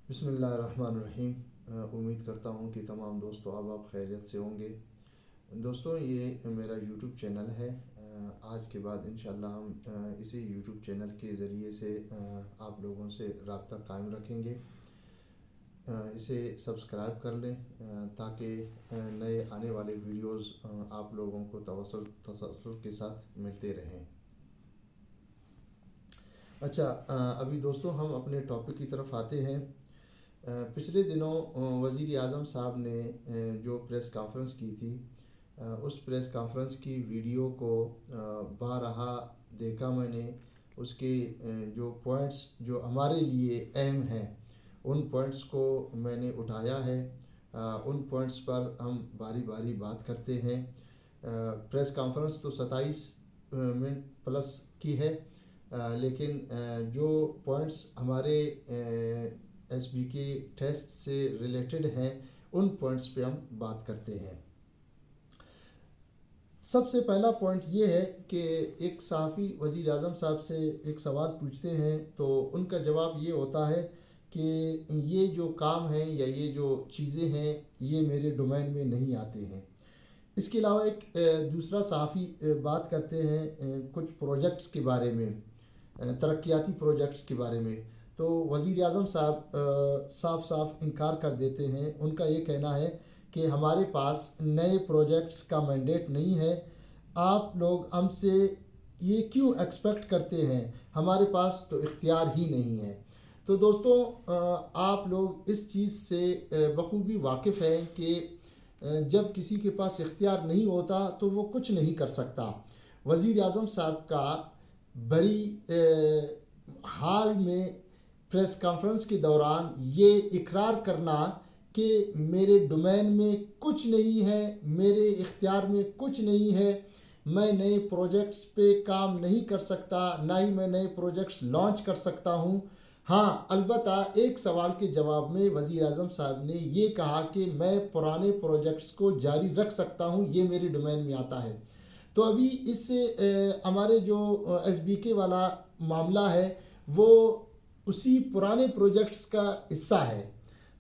بسم اللہ الرحمن الرحیم۔ امید کرتا ہوں کہ تمام دوستوں آپ خیریت سے ہوں گے۔ دوستوں، یہ میرا یوٹیوب چینل ہے۔ آج کے بعد انشاءاللہ ہم اسی یوٹیوب چینل کے ذریعے سے آپ لوگوں سے رابطہ قائم رکھیں گے۔ اسے سبسکرائب کر لیں تاکہ نئے آنے والے ویڈیوز آپ لوگوں کو تسلسل کے ساتھ ملتے رہیں۔ اچھا، ابھی دوستوں ہم اپنے ٹاپک کی طرف آتے ہیں۔ پچھلے دنوں وزیر اعظم صاحب نے جو پریس کانفرنس کی تھی، اس پریس کانفرنس کی ویڈیو کو بارہا دیکھا میں نے۔ اس کے جو پوائنٹس جو ہمارے لیے اہم ہیں ان پوائنٹس کو میں نے اٹھایا ہے۔ ان پوائنٹس پر ہم باری باری بات کرتے ہیں۔ پریس کانفرنس تو 27 منٹ پلس کی ہے، لیکن جو پوائنٹس ہمارے ایس بی کے ٹیسٹ سے ریلیٹڈ ہیں ان پوائنٹس پہ ہم بات کرتے ہیں۔ سب سے پہلا پوائنٹ یہ ہے کہ ایک صحافی وزیر اعظم صاحب سے ایک سوال پوچھتے ہیں تو ان کا جواب یہ ہوتا ہے کہ یہ جو کام ہے یا یہ جو چیزیں ہیں یہ میرے ڈومین میں نہیں آتے ہیں۔ اس کے علاوہ ایک دوسرا صحافی بات کرتے ہیں کچھ پروجیکٹس کے بارے میں، ترقیاتی پروجیکٹس کے بارے میں، تو وزیر اعظم صاحب صاف صاف انکار کر دیتے ہیں۔ ان کا یہ کہنا ہے کہ ہمارے پاس نئے پروجیکٹس کا مینڈیٹ نہیں ہے، آپ لوگ ہم سے یہ کیوں ایکسپیکٹ کرتے ہیں، ہمارے پاس تو اختیار ہی نہیں ہے۔ تو دوستوں، آپ لوگ اس چیز سے بخوبی واقف ہیں کہ جب کسی کے پاس اختیار نہیں ہوتا تو وہ کچھ نہیں کر سکتا۔ وزیر اعظم صاحب کا بری حال میں پریس کانفرنس کے دوران یہ اقرار کرنا کہ میرے ڈومین میں کچھ نہیں ہے، میرے اختیار میں کچھ نہیں ہے، میں نئے پروجیکٹس پہ کام نہیں کر سکتا، نہ ہی میں نئے پروجیکٹس لانچ کر سکتا ہوں۔ ہاں، البتہ ایک سوال کے جواب میں وزیر اعظم صاحب نے یہ کہا کہ میں پرانے پروجیکٹس کو جاری رکھ سکتا ہوں، یہ میرے ڈومین میں آتا ہے۔ تو ابھی اس سے ہمارے جو ایس بی کے والا معاملہ ہے وہ اسی پرانے پروجیکٹس کا حصہ ہے۔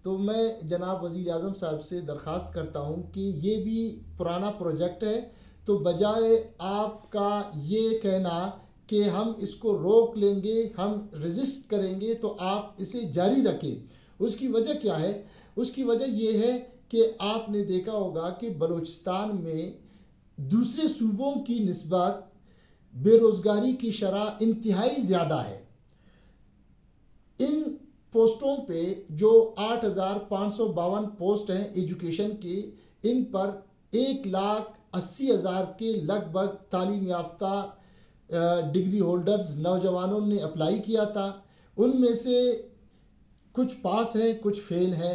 تو میں جناب وزیر اعظم صاحب سے درخواست کرتا ہوں کہ یہ بھی پرانا پروجیکٹ ہے، تو بجائے آپ کا یہ کہنا کہ ہم اس کو روک لیں گے، ہم ریزسٹ کریں گے، تو آپ اسے جاری رکھیں۔ اس کی وجہ کیا ہے؟ اس کی وجہ یہ ہے کہ آپ نے دیکھا ہوگا کہ بلوچستان میں دوسرے صوبوں کی نسبت بے روزگاری کی شرح انتہائی زیادہ ہے۔ ان پوسٹوں پہ جو 8,552 پوسٹ ہیں ایجوکیشن کے، ان پر 1,80,000 کے لگ بھگ تعلیم یافتہ ڈگری ہولڈرز نوجوانوں نے اپلائی کیا تھا۔ ان میں سے کچھ پاس ہیں، کچھ فیل ہیں۔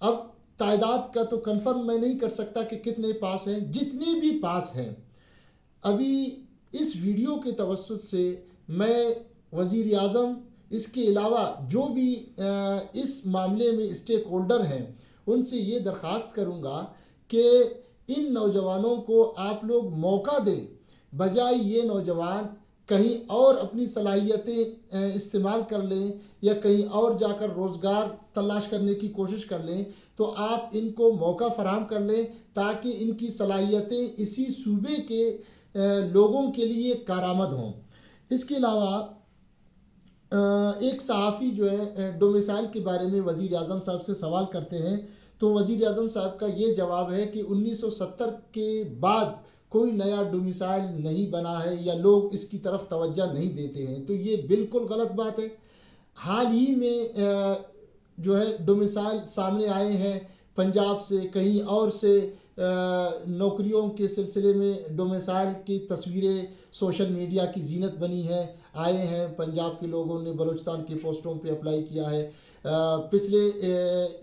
اب تعداد کا تو کنفرم میں نہیں کر سکتا کہ کتنے پاس ہیں، جتنے بھی پاس ہیں۔ ابھی اس ویڈیو کے توسط سے میں وزیر اعظم، اس کے علاوہ جو بھی اس معاملے میں اسٹیک ہولڈر ہیں، ان سے یہ درخواست کروں گا کہ ان نوجوانوں کو آپ لوگ موقع دیں، بجائے یہ نوجوان کہیں اور اپنی صلاحیتیں استعمال کر لیں یا کہیں اور جا کر روزگار تلاش کرنے کی کوشش کر لیں، تو آپ ان کو موقع فراہم کر لیں تاکہ ان کی صلاحیتیں اسی صوبے کے لوگوں کے لیے کارآمد ہوں۔ اس کے علاوہ ایک صحافی جو ہے ڈومیسائل کے بارے میں وزیر اعظم صاحب سے سوال کرتے ہیں، تو وزیر اعظم صاحب کا یہ جواب ہے کہ 1970 کے بعد کوئی نیا ڈومیسائل نہیں بنا ہے یا لوگ اس کی طرف توجہ نہیں دیتے ہیں، تو یہ بالکل غلط بات ہے۔ حال ہی میں جو ہے ڈومیسائل سامنے آئے ہیں، پنجاب سے کہیں اور سے نوکریوں کے سلسلے میں ڈومیسائل کی تصویریں سوشل میڈیا کی زینت بنی ہے، آئے ہیں، پنجاب کے لوگوں نے بلوچستان کے پوسٹوں پہ اپلائی کیا ہے۔ پچھلے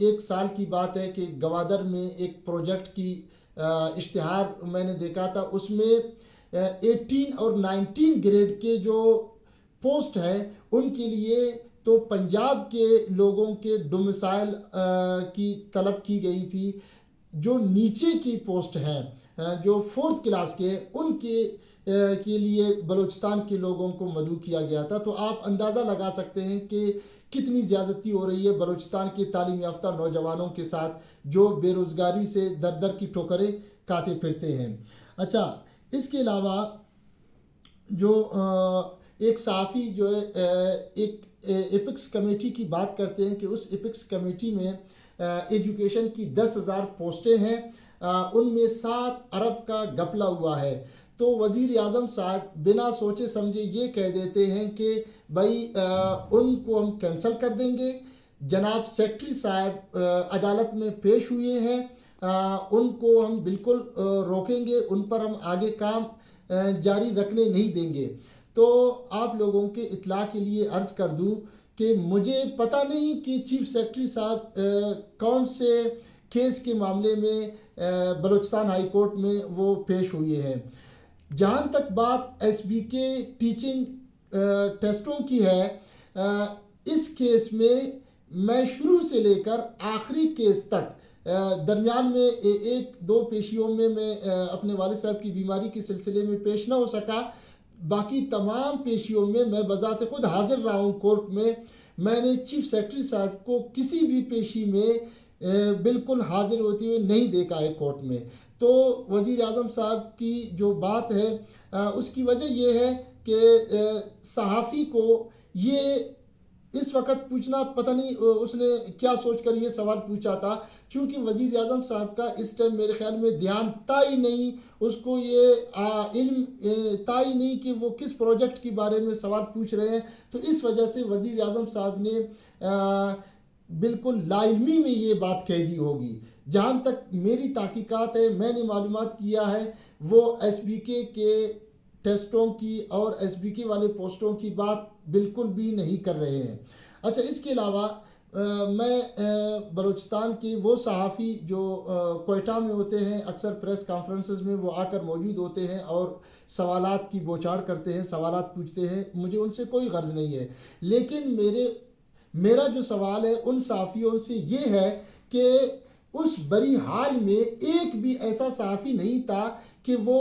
1 سال کی بات ہے کہ گوادر میں ایک پروجیکٹ کی اشتہار میں نے دیکھا تھا، اس میں 18 اور 19 گریڈ کے جو پوسٹ ہیں ان کے لیے تو پنجاب کے لوگوں کے ڈومیسائل کی طلب کی گئی تھی۔ جو نیچے کی پوسٹ ہیں، جو 4th کلاس کے، ان کے لیے بلوچستان کے لوگوں کو مدعو کیا گیا تھا۔ تو آپ اندازہ لگا سکتے ہیں کہ کتنی زیادتی ہو رہی ہے بلوچستان کے تعلیم یافتہ نوجوانوں کے ساتھ جو بے روزگاری سے در در کی ٹھوکریں کھاتے پھرتے ہیں۔ اچھا، اس کے علاوہ جو ایک صحافی جو ہے ایک ایپکس کمیٹی کی بات کرتے ہیں کہ اس ایپکس کمیٹی میں ایجوکیشن کی 10,000 پوسٹیں ہیں، ان میں 7 ارب کا گھپلا ہوا ہے۔ تو وزیر اعظم صاحب بنا سوچے سمجھے یہ کہہ دیتے ہیں کہ بھائی ان کو ہم کینسل کر دیں گے۔ جناب سیکٹری صاحب عدالت میں پیش ہوئے ہیں، ان کو ہم بالکل روکیں گے، ان پر ہم آگے کام جاری رکھنے نہیں دیں گے۔ تو آپ لوگوں کے اطلاع کے لیے عرض کر دوں کہ مجھے پتہ نہیں کہ چیف سیکرٹری صاحب کون سے کیس کے معاملے میں بلوچستان ہائی کورٹ میں وہ پیش ہوئے ہیں۔ جہاں تک بات ایس بی کے ٹیچنگ ٹیسٹوں کی ہے، اس کیس میں میں شروع سے لے کر آخری کیس تک درمیان میں 1-2 پیشیوں میں اپنے والد صاحب کی بیماری کے سلسلے میں پیش نہ ہو سکا، باقی تمام پیشیوں میں بذات خود حاضر رہا ہوں کورٹ میں۔ میں نے چیف سیکرٹری صاحب کو کسی بھی پیشی میں بالکل حاضر ہوتے ہوئے نہیں دیکھا ہے کورٹ میں۔ تو وزیر اعظم صاحب کی جو بات ہے اس کی وجہ یہ ہے کہ صحافی کو یہ اس وقت پوچھنا، پتہ نہیں اس نے کیا سوچ کر یہ سوال پوچھا تھا، چونکہ وزیر اعظم صاحب کا اس ٹائم میرے خیال میں دھیان تھا ہی نہیں، اس کو یہ علم تھا ہی نہیں کہ وہ کس پروجیکٹ کے بارے میں سوال پوچھ رہے ہیں۔ تو اس وجہ سے وزیر اعظم صاحب نے بالکل لا علمی میں یہ بات کہہ دی ہوگی۔ جہاں تک میری تحقیقات ہے، میں نے معلومات کیا ہے، وہ ایس بی کے ٹیسٹوں کی اور ایس بی کے والے پوسٹوں کی بات بالکل بھی نہیں کر رہے ہیں۔ اچھا، اس کے علاوہ میں بلوچستان کے وہ صحافی جو کوئٹہ میں ہوتے ہیں، اکثر پریس کانفرنسز میں وہ آ کر موجود ہوتے ہیں اور سوالات کی بوچھاڑ کرتے ہیں، سوالات پوچھتے ہیں، مجھے ان سے کوئی غرض نہیں ہے، لیکن میرا جو سوال ہے ان صحافیوں سے یہ ہے کہ اس بری حال میں ایک بھی ایسا صحافی نہیں تھا کہ وہ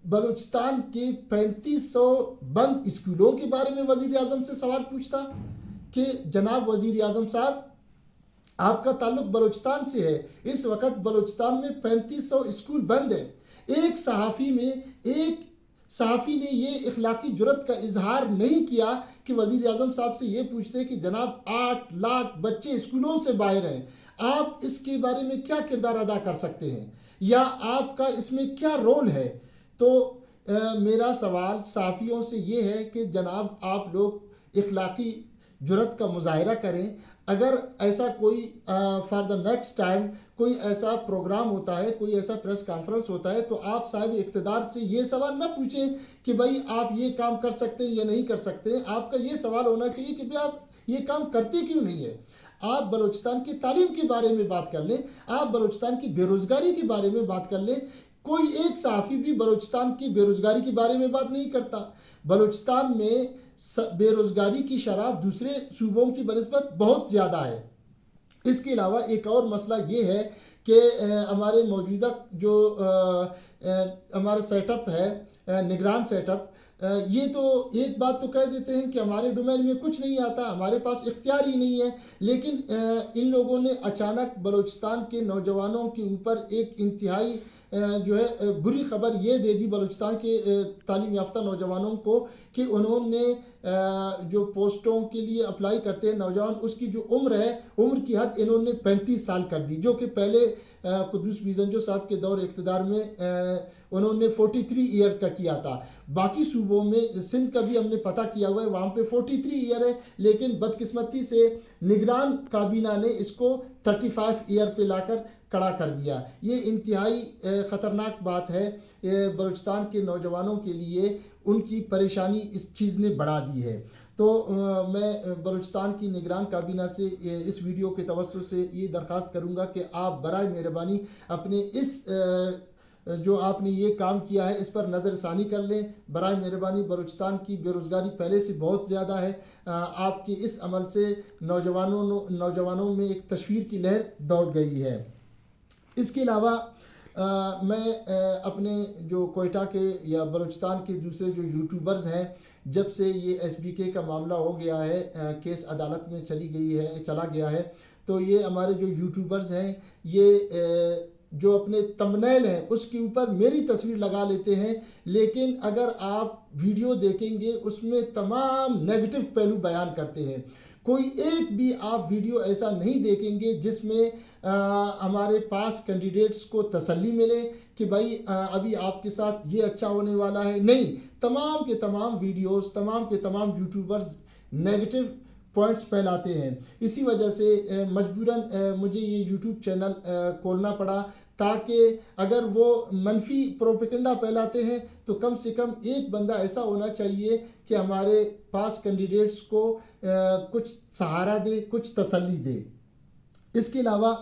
بلوچستان کے 3500 بند اسکولوں کے بارے میں وزیر اعظم سے سوال پوچھتا کہ جناب وزیر اعظم صاحب، آپ کا تعلق بلوچستان سے ہے، اس وقت بلوچستان میں 3500 اسکول بند ہیں۔ ایک صحافی نے یہ اخلاقی جرات کا اظہار نہیں کیا کہ وزیر اعظم صاحب سے یہ پوچھتے کہ جناب 8 لاکھ بچے اسکولوں سے باہر ہیں، آپ اس کے بارے میں کیا کردار ادا کر سکتے ہیں، یا آپ کا اس میں کیا رول ہے؟ تو میرا سوال صحافیوں سے یہ ہے کہ جناب آپ لوگ اخلاقی جرات کا مظاہرہ کریں۔ اگر ایسا کوئی فار دا نیکسٹ ٹائم کوئی ایسا پروگرام ہوتا ہے، کوئی ایسا پریس کانفرنس ہوتا ہے، تو آپ صاحب اقتدار سے یہ سوال نہ پوچھیں کہ بھائی آپ یہ کام کر سکتے ہیں یا نہیں کر سکتے ہیں۔ آپ کا یہ سوال ہونا چاہیے کہ بھائی آپ یہ کام کرتے کیوں نہیں ہے۔ آپ بلوچستان کی تعلیم کے بارے میں بات کر لیں، آپ بلوچستان کی بے روزگاری کے بارے میں بات کر لیں۔ کوئی ایک صحافی بھی بلوچستان کی بے روزگاری کے بارے میں بات نہیں کرتا۔ بلوچستان میں بے روزگاری کی شرح دوسرے صوبوں کی بنسبت بہت زیادہ ہے۔ اس کے علاوہ ایک اور مسئلہ یہ ہے کہ ہمارے موجودہ جو ہمارا سیٹ اپ ہے، نگران سیٹ اپ، یہ تو ایک بات تو کہہ دیتے ہیں کہ ہمارے ڈومین میں کچھ نہیں آتا، ہمارے پاس اختیار ہی نہیں ہے، لیکن ان لوگوں نے اچانک بلوچستان کے نوجوانوں کے اوپر ایک انتہائی جو ہے بری خبر یہ دے دی بلوچستان کے تعلیم یافتہ نوجوانوں کو کہ انہوں نے جو پوسٹوں کے لیے اپلائی کرتے ہیں نوجوان، اس کی جو عمر ہے، عمر کی حد انہوں نے 35 سال کر دی، جو کہ پہلے قدوس بیزنجو صاحب کے دور اقتدار میں انہوں نے 43 ایئر کا کیا تھا۔ باقی صوبوں میں سندھ کا بھی ہم نے پتہ کیا ہوا ہے، وہاں پہ 43 ایئر ہے، لیکن بدقسمتی سے نگران کابینہ نے اس کو 35 ایئر پہ لا کر کڑا کر دیا۔ یہ انتہائی خطرناک بات ہے بلوچستان کے نوجوانوں کے لیے، ان کی پریشانی اس چیز نے بڑھا دی ہے۔ تو میں بلوچستان کی نگران کابینہ سے اس ویڈیو کے توسط سے یہ درخواست کروں گا کہ آپ برائے مہربانی اپنے اس جو آپ نے یہ کام کیا ہے اس پر نظر ثانی کر لیں۔ برائے مہربانی، بلوچستان کی بے روزگاری پہلے سے بہت زیادہ ہے، آپ کے اس عمل سے نوجوانوں میں ایک تشویر کی لہر دوڑ گئی ہے۔ اس کے علاوہ میں اپنے جو کوئٹہ کے یا بلوچستان کے دوسرے جو یوٹیوبرز ہیں جب سے یہ SBK کا معاملہ ہو گیا ہے، کیس عدالت میں چلا گیا ہے، تو یہ ہمارے جو یوٹیوبرز ہیں یہ جو اپنے تمبنیل ہیں اس کے اوپر میری تصویر لگا لیتے ہیں، لیکن اگر آپ ویڈیو دیکھیں گے اس میں تمام نیگیٹو پہلو بیان کرتے ہیں۔ کوئی ایک بھی آپ ویڈیو ایسا نہیں دیکھیں گے جس میں ہمارے پاس کینڈیڈیٹس کو تسلی ملے کہ بھائی ابھی آپ کے ساتھ یہ اچھا ہونے والا ہے۔ نہیں، تمام کے تمام ویڈیوز، تمام کے تمام یوٹیوبرز نیگیٹو پوائنٹس پھیلاتے ہیں۔ اسی وجہ سے مجبوراً مجھے یہ یوٹیوب چینل کھولنا پڑا، تاکہ اگر وہ منفی پروپیگنڈا پھیلاتے ہیں تو کم سے کم ایک بندہ ایسا ہونا چاہیے کہ ہمارے پاس کینڈیڈیٹس کو کچھ سہارا دے، کچھ تسلی دے۔ اس کے علاوہ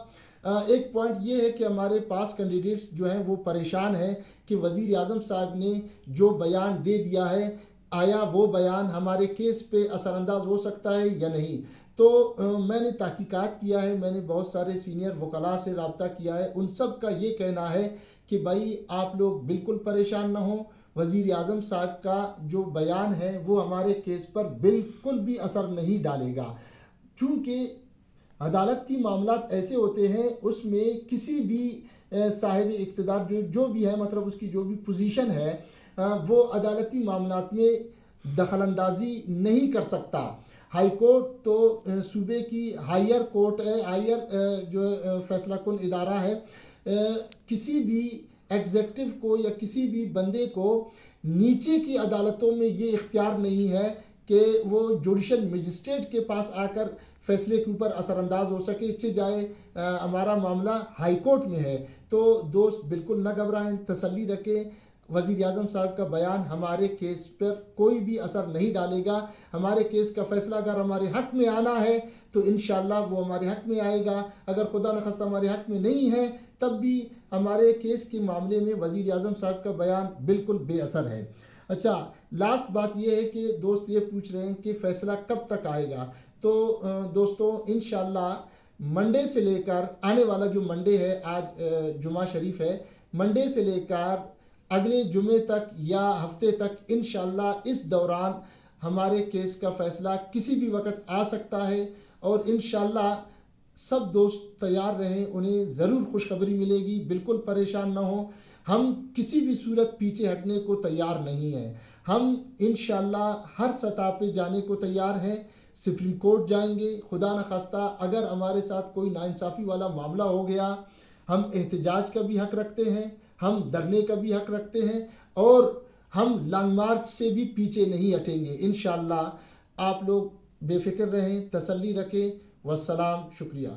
ایک پوائنٹ یہ ہے کہ ہمارے پاس کینڈیڈیٹس جو ہیں وہ پریشان ہیں کہ وزیر اعظم صاحب نے جو بیان دے دیا ہے، آیا وہ بیان ہمارے کیس پہ اثر انداز ہو سکتا ہے یا نہیں؟ تو میں نے تحقیقات کیا ہے، میں نے بہت سارے سینئر وکلاء سے رابطہ کیا ہے، ان سب کا یہ کہنا ہے کہ بھائی آپ لوگ بالکل پریشان نہ ہوں، وزیر اعظم صاحب کا جو بیان ہے وہ ہمارے کیس پر بالکل بھی اثر نہیں ڈالے گا، چونکہ عدالتی معاملات ایسے ہوتے ہیں اس میں کسی بھی صاحب اقتدار جو بھی ہے، مطلب اس کی جو بھی پوزیشن ہے، وہ عدالتی معاملات میں دخل اندازی نہیں کر سکتا۔ ہائی کورٹ تو صوبے کی ہائر کورٹ ہے، ہائر جو فیصلہ کن ادارہ ہے، کسی بھی ایگزیکٹو کو یا کسی بھی بندے کو نیچے کی عدالتوں میں یہ اختیار نہیں ہے کہ وہ جوڈیشل مجسٹریٹ کے پاس آ کر فیصلے کے اوپر اثر انداز ہو سکے، اس سے جائے ہمارا معاملہ ہائی کورٹ میں ہے۔ تو دوست بالکل نہ گھبرائیں، تسلی رکھیں، وزیر اعظم صاحب کا بیان ہمارے کیس پر کوئی بھی اثر نہیں ڈالے گا۔ ہمارے کیس کا فیصلہ اگر ہمارے حق میں آنا ہے تو انشاءاللہ وہ ہمارے حق میں آئے گا، اگر خدا نخواستہ ہمارے حق میں نہیں ہے تب بھی ہمارے کیس کے معاملے میں وزیر اعظم صاحب کا بیان بالکل بے اثر ہے۔ اچھا، لاسٹ بات یہ ہے کہ دوست یہ پوچھ رہے ہیں کہ فیصلہ کب تک آئے گا؟ تو دوستوں انشاءاللہ منڈے سے لے کر آنے والا جو منڈے ہے، آج جمعہ شریف ہے، منڈے سے لے کر اگلے جمعے تک یا ہفتے تک انشاءاللہ اس دوران ہمارے کیس کا فیصلہ کسی بھی وقت آ سکتا ہے، اور انشاءاللہ سب دوست تیار رہیں، انہیں ضرور خوشخبری ملے گی، بالکل پریشان نہ ہوں۔ ہم کسی بھی صورت پیچھے ہٹنے کو تیار نہیں ہیں، ہم انشاءاللہ ہر سطح پہ جانے کو تیار ہیں، سپریم کورٹ جائیں گے، خدا نخواستہ اگر ہمارے ساتھ کوئی ناانصافی والا معاملہ ہو گیا، ہم احتجاج کا بھی حق رکھتے ہیں، ہم دھرنے کا بھی حق رکھتے ہیں، اور ہم لانگ مارچ سے بھی پیچھے نہیں ہٹیں گے انشاءاللہ۔ آپ لوگ بے فکر رہیں، تسلی رکھیں، والسلام، شکریہ۔